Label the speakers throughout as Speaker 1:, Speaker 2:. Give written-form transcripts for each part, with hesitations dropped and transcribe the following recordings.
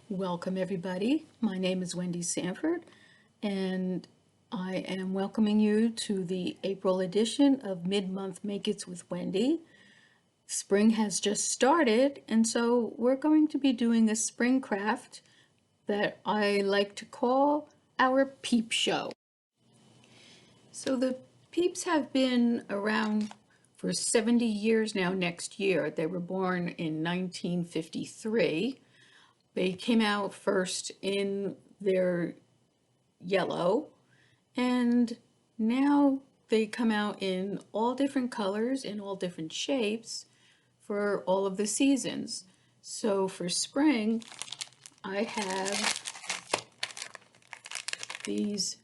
Speaker 1: Welcome everybody. My name is Wendy Sanford and I am welcoming you to the April edition of Mid-Month Make-Its with Wendy. Spring has just started and so we're going to be doing a spring craft that I like to call our Peep Show. So the Peeps have been around for 70 years now next year. They were born in 1953. They came out first in their yellow, and now they come out in all different colors, in all different shapes for all of the seasons. So for spring, I have these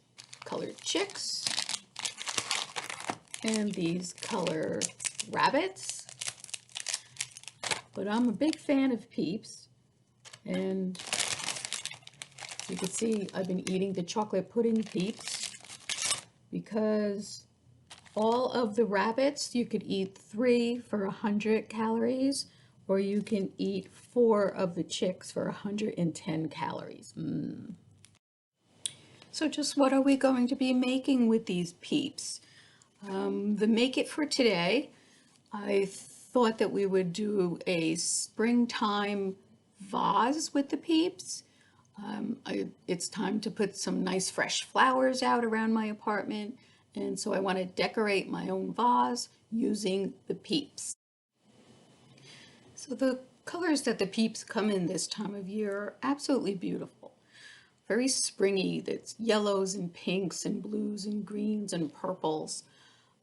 Speaker 1: colored chicks and these color rabbits, but I'm a big fan of Peeps. And you can see I've been eating the chocolate pudding Peeps because all of the rabbits, you could eat 3 for 100 calories, or you can eat 4 of the chicks for 110 calories. So just what are we going to be making with these Peeps? The make it for today, I thought that we would do a springtime vase with the Peeps. It's time to put some nice fresh flowers out around my apartment, and so I want to decorate my own vase using the Peeps. So the colors that the Peeps come in this time of year are absolutely beautiful. Very springy. That's yellows and pinks and blues and greens and purples.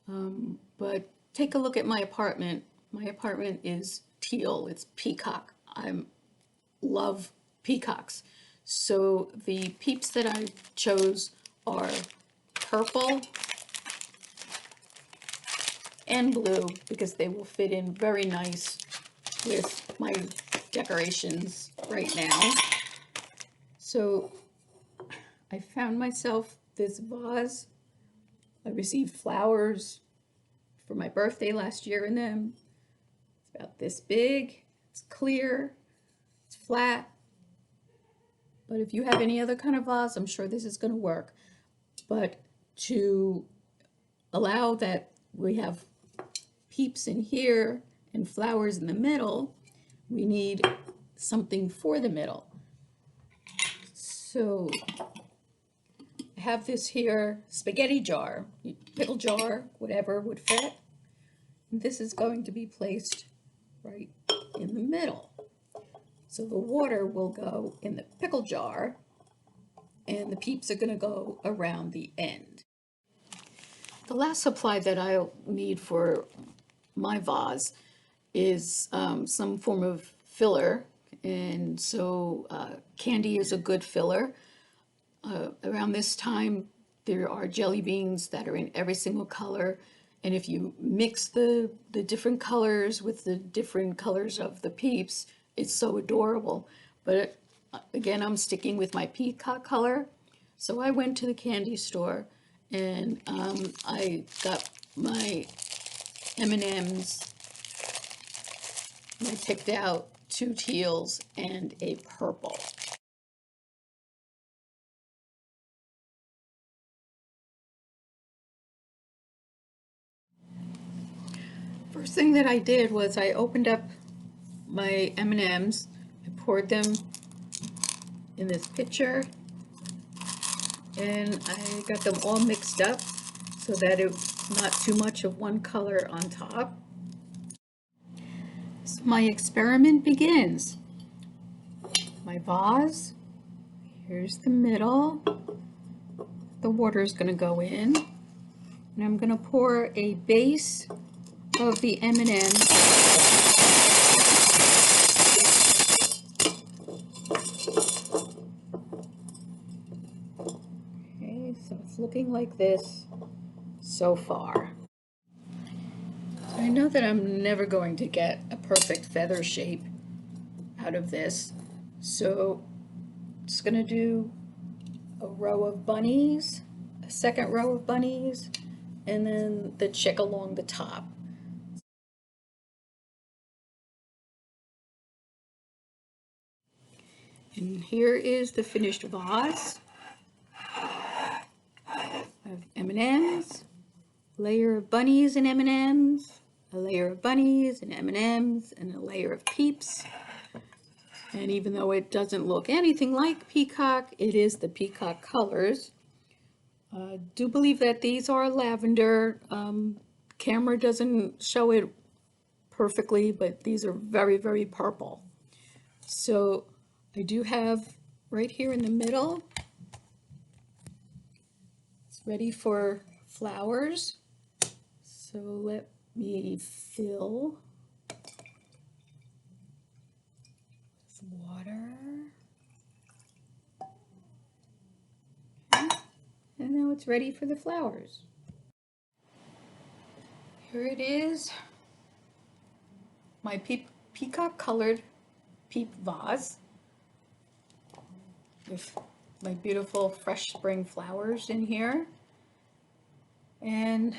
Speaker 1: But take a look at my apartment. My apartment is teal. It's peacock. I love peacocks. So the Peeps that I chose are purple and blue because they will fit in very nice with my decorations right now. So I found myself this vase. I received flowers for my birthday last year in them. It's about this big, it's clear, it's flat. But if you have any other kind of vase, I'm sure this is going to work. But to allow that we have Peeps in here and flowers in the middle, we need something for the middle. So I have this here spaghetti jar, pickle jar, whatever would fit. And this is going to be placed right in the middle. So the water will go in the pickle jar and the Peeps are going to go around the end. The last supply that I'll need for my vase is some form of filler, and so candy is a good filler. Around this time there are jelly beans that are in every single color, and if you mix the different colors with the different colors of the Peeps, it's so adorable. But again, I'm sticking with my peacock color, so I went to the candy store and I got my M&Ms. I picked out 2 teals and a purple. First thing that I did was I opened up my M&Ms, I poured them in this pitcher, and I got them all mixed up so that it's not too much of one color on top. So my experiment begins. My vase, here's the middle. The water is going to go in, and I'm going to pour a base of the M&Ms so it's looking like this so far. So I know that I'm never going to get a perfect feather shape out of this, so I'm just going to do a row of bunnies, a second row of bunnies, and then the chick along the top. And here is the finished vase. I have M&Ms, layer of bunnies and M&Ms, a layer of bunnies and M&Ms, and a layer of Peeps. And even though it doesn't look anything like peacock, it is the peacock colors. I do believe that these are lavender. Camera doesn't show it perfectly, but these are very, very purple. So I do have right here in the middle, it's ready for flowers. So let me fill with water. And now it's ready for the flowers. Here it is, my peacock colored peep vase with my beautiful fresh spring flowers in here. And it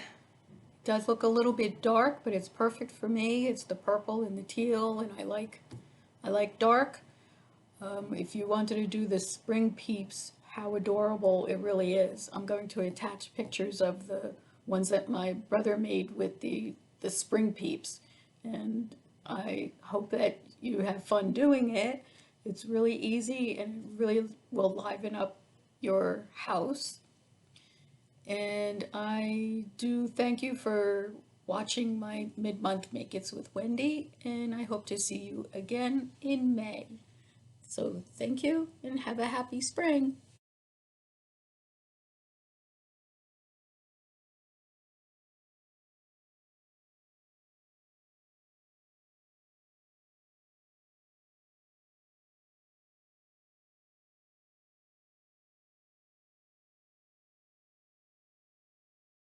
Speaker 1: does look a little bit dark, but it's perfect for me. It's the purple and the teal, and I like dark. If you wanted to do the spring peeps, how adorable it really is. I'm going to attach pictures of the ones that my brother made with the spring peeps, and I hope that you have fun doing it. It's really easy and really will liven up your house. And I do thank you for watching my mid-month Make It's with Wendy, and I hope to see you again in May. So thank you and have a happy spring.